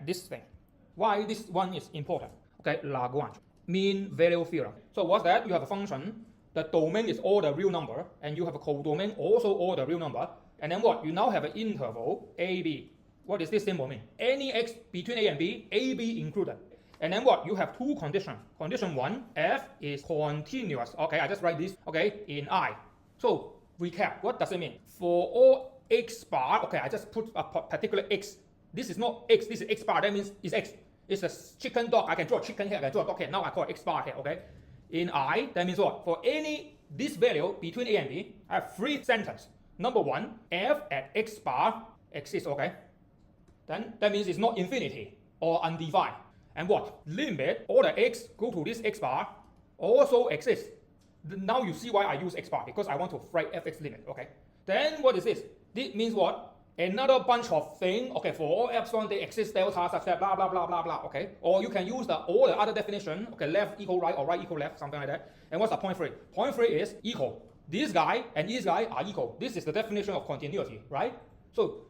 this thing. Why this one is important? Okay, Lagrange mean value theorem. So what's that? You have a function, the domain is all the real number, and you have a codomain also all the real number. And then what? You now have an interval a, b. What does this symbol mean? Any x between a and b, a, b included. And then what? You have two conditions. Condition one, f is continuous. Okay, I just write this, okay, in I. So recap, what does it mean? For all x bar, okay, I just put a particular x. This is not x, this is x bar, that means it's x. It's a chicken dog, I can draw a chicken here, I can draw a dog here, now I call it x bar here, okay? In I, that means what? For any, this value between a and b, I have three sentences. Number one, f at x bar exists, okay? Then that means it's not infinity or undefined. And what? Limit all the x go to this x bar also exists. Now you see why I use x bar, because I want to write fx limit, okay? Then what is this? This means what? Another bunch of things, okay, for all epsilon they exist delta such that blah blah blah blah blah, okay? Or you can use all the other definition, okay, left equal right or right equal left, something like that. And what's the point 3? Point 3 is equal. This guy and this guy are equal. This is the definition of continuity, right? So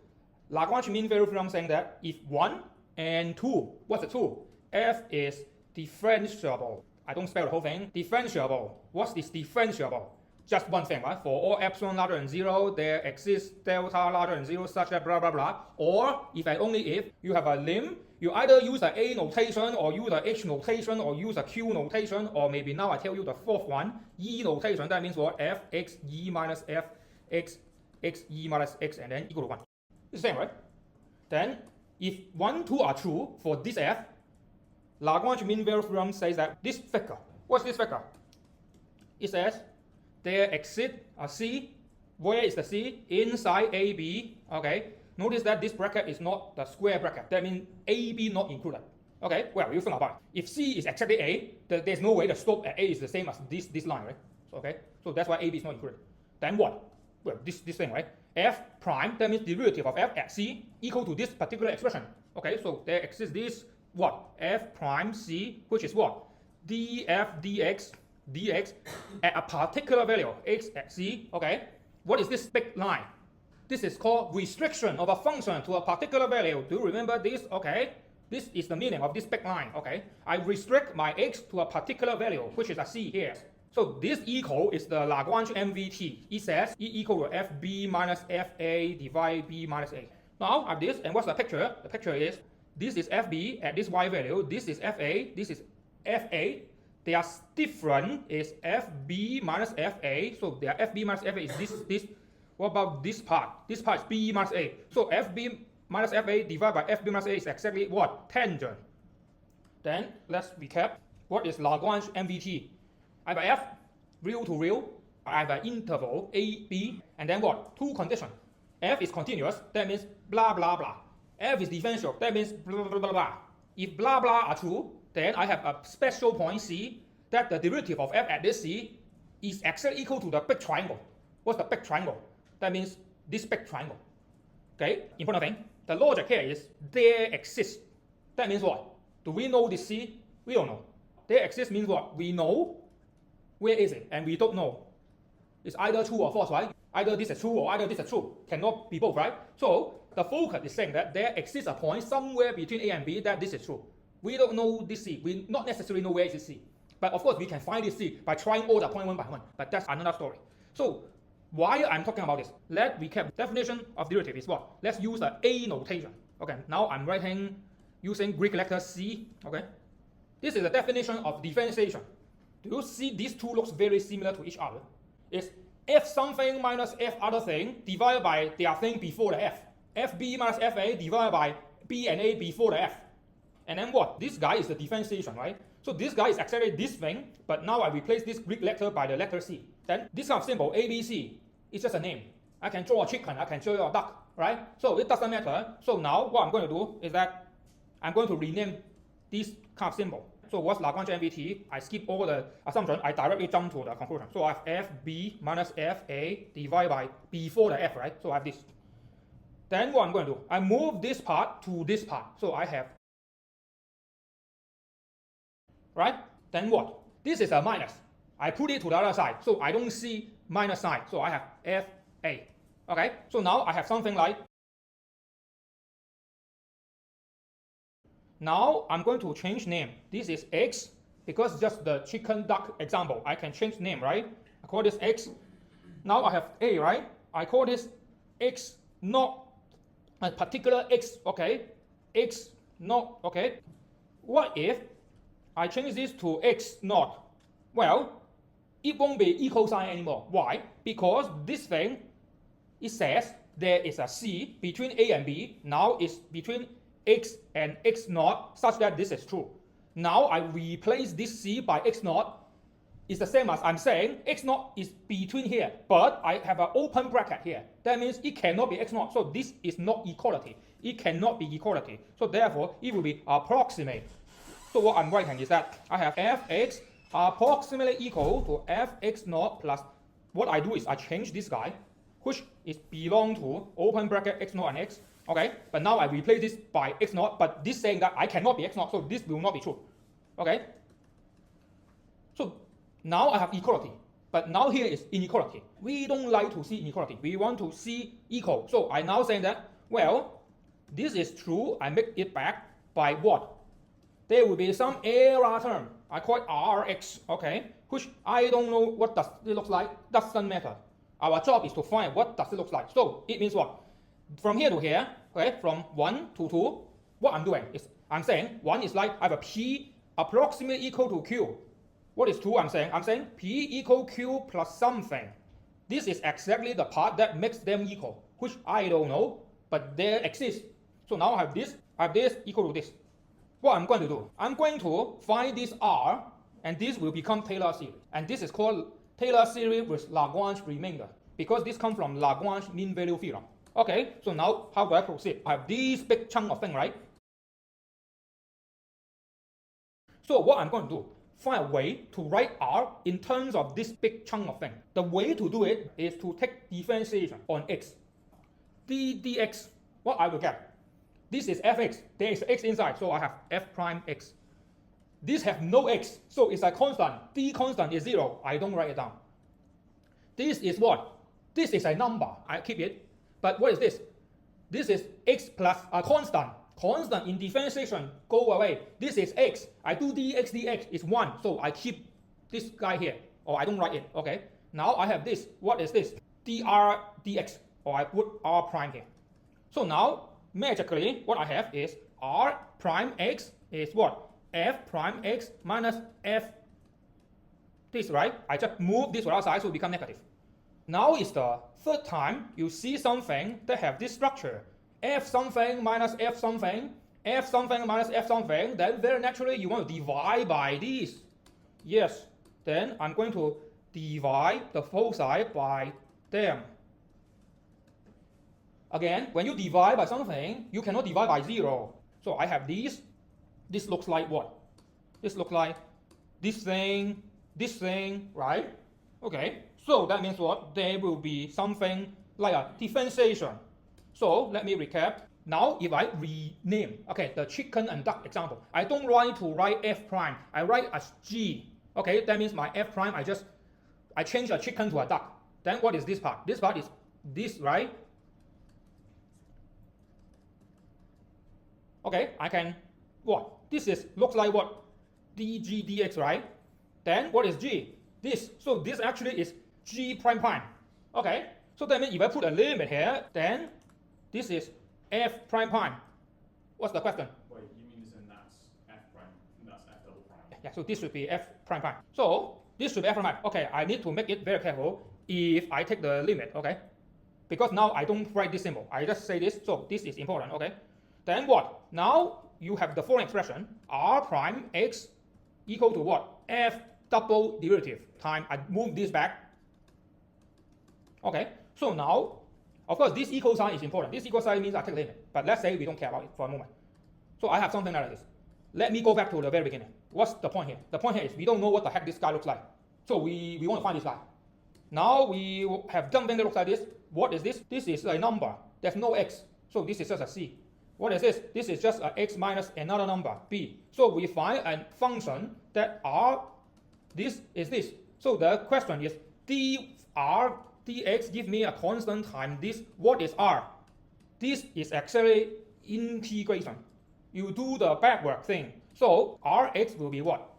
Lagrange mean value theorem saying that if 1 and 2, what's the 2? F is differentiable. I don't spell the whole thing. Differentiable. What's this differentiable? Just one thing, right? For all epsilon larger than 0, there exists delta larger than 0 such that blah blah blah. Or if and only if you have a lim, you either use the A notation or use the H notation or use a Q notation, or maybe now I tell you the fourth one, E notation. That means what? F x E minus F x x E minus x and then equal to 1. It's the same, right? Then if 1, 2 are true for this F, Lagrange mean value theorem says that this figure, what's this figure? It says there exists a C. Where is the C? Inside AB. Okay. Notice that this bracket is not the square bracket. That means AB not included. Okay. Well, you think about it. If C is exactly A, there's no way the slope at A is the same as this line, right? Okay. So that's why AB is not included. Then what? Well, this thing, right? F prime. That means derivative of F at C equal to this particular expression. Okay. So there exists this what? F prime C, which is what? df dx at a particular value, x at c, okay? What is this big line? This is called restriction of a function to a particular value. Do you remember this? Okay. This is the meaning of this big line, okay? I restrict my x to a particular value, which is a c here. So this equal is the Lagrange MVT. It says E equal to fb minus fa divided b minus a. Now I have this, and what's the picture? The picture is this is fb at this y value, this is fa, this is fa. They are different is fb minus fa. So their fb minus fa is this. What about this part? This part is b minus a. So fb minus fa divided by fb minus a is exactly what? Tangent. Then let's recap. What is Lagrange MVT? I have a f, real to real. I have an interval a, b, and then what? Two conditions. F is continuous, that means blah blah blah. F is differential, that means blah blah blah blah. If blah blah are true, then I have a special point C that the derivative of f at this C is actually equal to the big triangle. What's the big triangle? That means this big triangle. Okay, important thing. The logic here is there exists. That means what? Do we know this C? We don't know. There exists means what? We know. Where is it? And we don't know. It's either true or false, right? Either this is true or either this is true. Cannot be both, right? So the focus is saying that there exists a point somewhere between A and B that this is true. We don't know this C. We not necessarily know where is this C. But of course, we can find this C by trying all the point one by one. But that's another story. So why I'm talking about this? Let's recap. Definition of derivative is what? Let's use the A notation. Okay, now I'm writing using Greek letter C. Okay, this is the definition of differentiation. Do you see these two looks very similar to each other? It's f something minus f other thing divided by their thing before the f. Fb minus fa divided by b and a before the f. And then what? This guy is the differentiation, right? So this guy is actually this thing, but now I replace this Greek letter by the letter C. Then this kind of symbol, ABC, is just a name. I can draw a chicken, I can draw a duck, right? So it doesn't matter. So now what I'm going to do is that I'm going to rename this kind of symbol. So what's Lagrange MVT? I skip all the assumption, I directly jump to the conclusion. So I have FB minus FA divided by before the F, right? So I have this. Then what I'm going to do, I move this part to this part. So I have, right? Then what? This is a minus. I put it to the other side. So I don't see minus sign. So I have FA. Okay? So now I have something like Now I'm going to change name. This is x, because just the chicken duck example. I can change name, right? I call this x. Now I have a, right? I call this x not a particular x, okay? X not, okay? What if I change this to x not? Well, it won't be equal sign anymore. Why? Because this thing, it says there is a c between a and b. Now it's between x and x naught, such that this is true. Now I replace this c by x naught. It's the same as I'm saying x naught is between here, but I have an open bracket here. That means it cannot be x naught. So this is not equality. It cannot be equality. So therefore, it will be approximate. So what I'm writing is that I have fx approximately equal to fx naught plus, what I do is I change this guy, which is belong to open bracket x naught and x, okay? But now I replace this by x naught, but this saying that I cannot be x naught, so this will not be true, okay? So now I have equality, but now here is inequality. We don't like to see inequality. We want to see equal. So I now say that, well, this is true. I make it back by what? There will be some error term. I call it Rx, okay? Which I don't know what does it look like. Doesn't matter. Our job is to find what does it look like. So it means what? From here to here, okay? From 1 to 2, what I'm doing is I'm saying 1 is like I have a P approximately equal to Q. What is 2 I'm saying? I'm saying P equal Q plus something. This is exactly the part that makes them equal, which I don't know, but they exist. So now I have this equal to this. What I'm going to do, I'm going to find this R, and this will become Taylor series. And this is called Taylor series with Lagrange remainder, because this comes from Lagrange mean value theorem. Okay, so now how do I proceed? I have this big chunk of thing, right? So what I'm going to do, find a way to write R in terms of this big chunk of thing. The way to do it is to take differentiation on x. dx, what I will get? This is fx, there is x inside, so I have f prime x. This have no x, so it's a constant. D constant is 0, I don't write it down. This is what? This is a number, I keep it. But what is this? This is x plus a constant. Constant in differentiation, go away. This is x, I do dx is 1, so I keep this guy here, or I don't write it, okay? Now I have this, what is this? dr dx, or I put r prime here. So now, magically, what I have is r prime x is what? F prime x minus f this, right? I just move this outside, so it become negative. Now is the third time you see something that have this structure. F something minus f something, f something minus f something, then very naturally you want to divide by this. Yes, then I'm going to divide the whole side by them. Again, when you divide by something, you cannot divide by 0. So I have these. This looks like what? This looks like this thing, right? Okay, so that means what? There will be something like a differentiation. So let me recap. Now if I rename, okay, the chicken and duck example, I don't write f prime, I write as g. Okay, that means my f prime, I change a chicken to a duck. Then what is this part? This part is this, right? Okay, I can, what? This is, looks like what? dg dx, right? Then what is g? This, so this actually is g prime prime. Okay, so that means if I put a limit here, then this is f prime prime. What's the question? Wait, you mean this and that's f prime, and that's f double prime? Yeah, so this should be f prime prime. So this should be f prime prime. Okay, I need to make it very careful if I take the limit, okay? Because now I don't write this symbol, I just say this, so this is important, okay? Then what? Now you have the following expression, r prime x equal to what? F double derivative time, I move this back. Okay, so now, of course this equal sign is important. This equal sign means I take limit, but let's say we don't care about it for a moment. So I have something like this. Let me go back to the very beginning. What's the point here? The point here is we don't know what the heck this guy looks like. So we want to find this guy. Now we have something that looks like this. What is this? This is a number. There's no x. So this is just a c. What is this? This is just a x minus another number, b. So we find a function that r, this is this. So the question is, dr dx give me a constant time this. What is r? This is actually integration. you do the backward thing. So Rx will be what?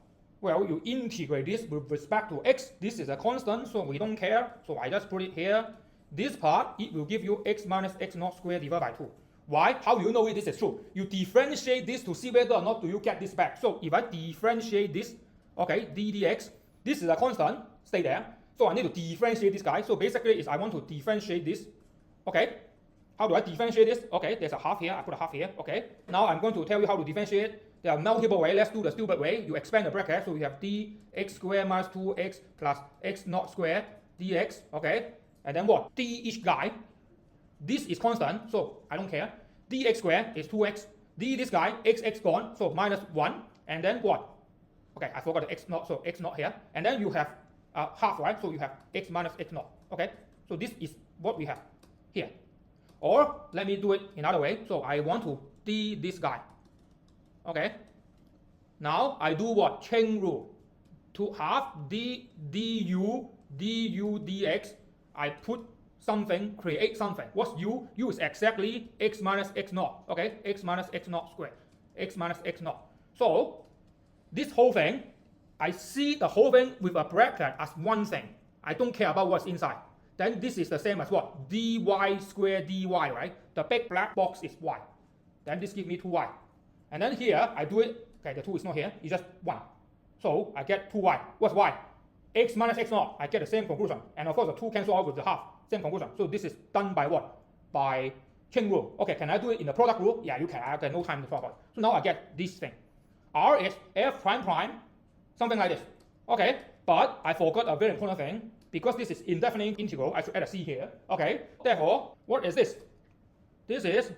Well, you integrate this with respect to x. This is a constant, so we don't care. So I just put it here. This part, it will give you x minus x naught squared divided by 2. Why? How do you know this is true? You differentiate this to see whether or not do you get this back. So if I differentiate this, okay, d dx, this is a constant, stay there. So I need to differentiate this guy. So basically is I want to differentiate this. Okay, how do I differentiate this? Okay, there's a half here, I put a half here. Okay, now I'm going to tell you how to differentiate. There are multiple ways. Let's do the stupid way. You expand the bracket, so we have dx squared minus 2x plus x naught squared dx. Okay, and then what? D each guy. This is constant, so I don't care. Dx squared is 2x. D this guy, x gone, so minus 1. And then what? Okay, I forgot the x naught, so x naught here. And then you have half, right? So you have x minus x naught. Okay, so this is what we have here. Or let me do it another way. So I want to d this guy. Okay, now I do what? Chain rule. To half d du dx, I put something, create something. What's u? U is exactly x minus x naught. Okay, x minus x naught squared. X minus x naught. So this whole thing, I see the whole thing with a bracket as one thing. I don't care about what's inside. Then this is the same as what? dy squared dy, right? The big black box is y. Then this gives me 2y. And then here, I do it, okay, the 2 is not here, it's just 1. So I get 2y. What's y? X minus x naught, I get the same conclusion. And of course, the 2 cancel out with the half, same conclusion. So this is done by what? By chain rule. Okay, can I do it in the product rule? Yeah, you can. I have no time to talk about it. So now I get this thing. R is f prime prime, something like this. Okay, but I forgot a very important thing. Because this is indefinite integral, I should add a c here. Okay, therefore, what is this? This is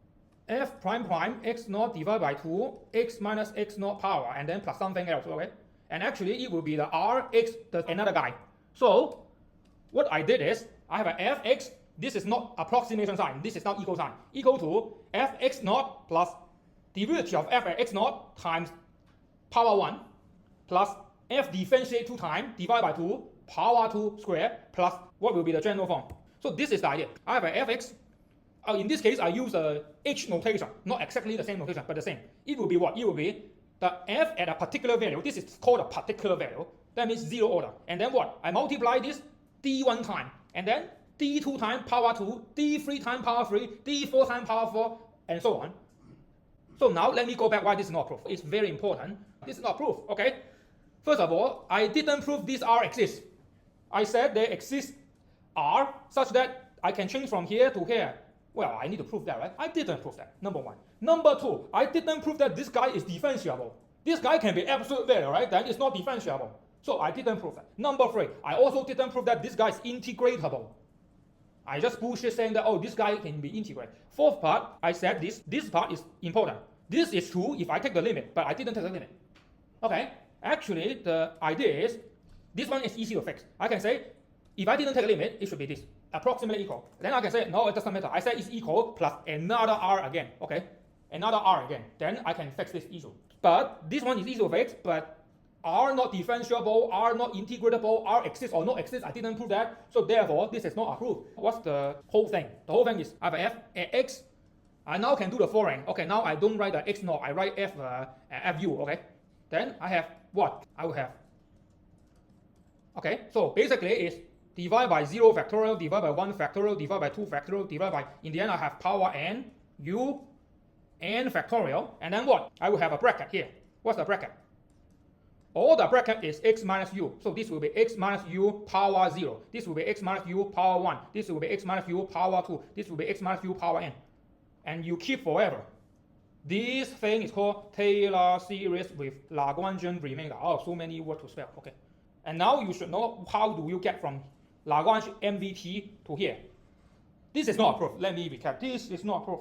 f prime prime x naught divided by 2 x minus x naught power and then plus something else, okay? And actually it will be the Rx, another guy. So what I did is I have a fx, this is not approximation sign, this is now equal sign, equal to fx naught plus derivative of f at x naught times power 1 plus f differentiate 2 times divided by 2 power 2 square plus what will be the general form. So this is the idea. I have a fx. In this case, I use a h notation, not exactly the same notation, but the same. It will be what? It will be the f at a particular value. This is called a particular value. That means 0 order. And then what? I multiply this d1 time, and then d2 times power 2, d3 times power 3, d4 times power 4, and so on. So now let me go back why this is not proof. It's very important. This is not proof, okay? First of all, I didn't prove this R exists. I said there exists R such that I can change from here to here. Well, I need to prove that, right? I didn't prove that, number one. Number two, I didn't prove that this guy is differentiable. This guy can be absolute value, right? Then it's not differentiable. So I didn't prove that. Number three, I also didn't prove that this guy is integratable. I just bullshit saying that, oh, this guy can be integrated. Fourth part, I said this part is important. This is true if I take the limit, but I didn't take the limit. Okay, actually, the idea is, this one is easy to fix. I can say, if I didn't take a limit, it should be this, approximately equal. Then I can say, no, it doesn't matter. I said it's equal plus another R again, okay? Another R again. Then I can fix this issue. But this one is easy to fix, but R not differentiable, R not integratable, R exists or not exists, I didn't prove that. So therefore, this is not approved. What's the whole thing? The whole thing is, I have f at x. I now can do the following. Okay, now I don't write the x naught, I write fu, okay? Then I have what? I will have. Okay, so basically it's divide by 0 factorial, divide by 1 factorial, divide by 2 factorial, divide by, in the end I have power n, u, n factorial, and then what? I will have a bracket here. What's the bracket? All the bracket is x minus u. So this will be x minus u power 0. This will be x minus u power 1. This will be x minus u power 2. This will be x minus u power n. And you keep forever. This thing is called Taylor series with Lagrange remainder. Oh, so many words to spell. Okay. And now you should know how do you get from Lagrange MVT to here. This is not proof. Let me recap. This is not proof.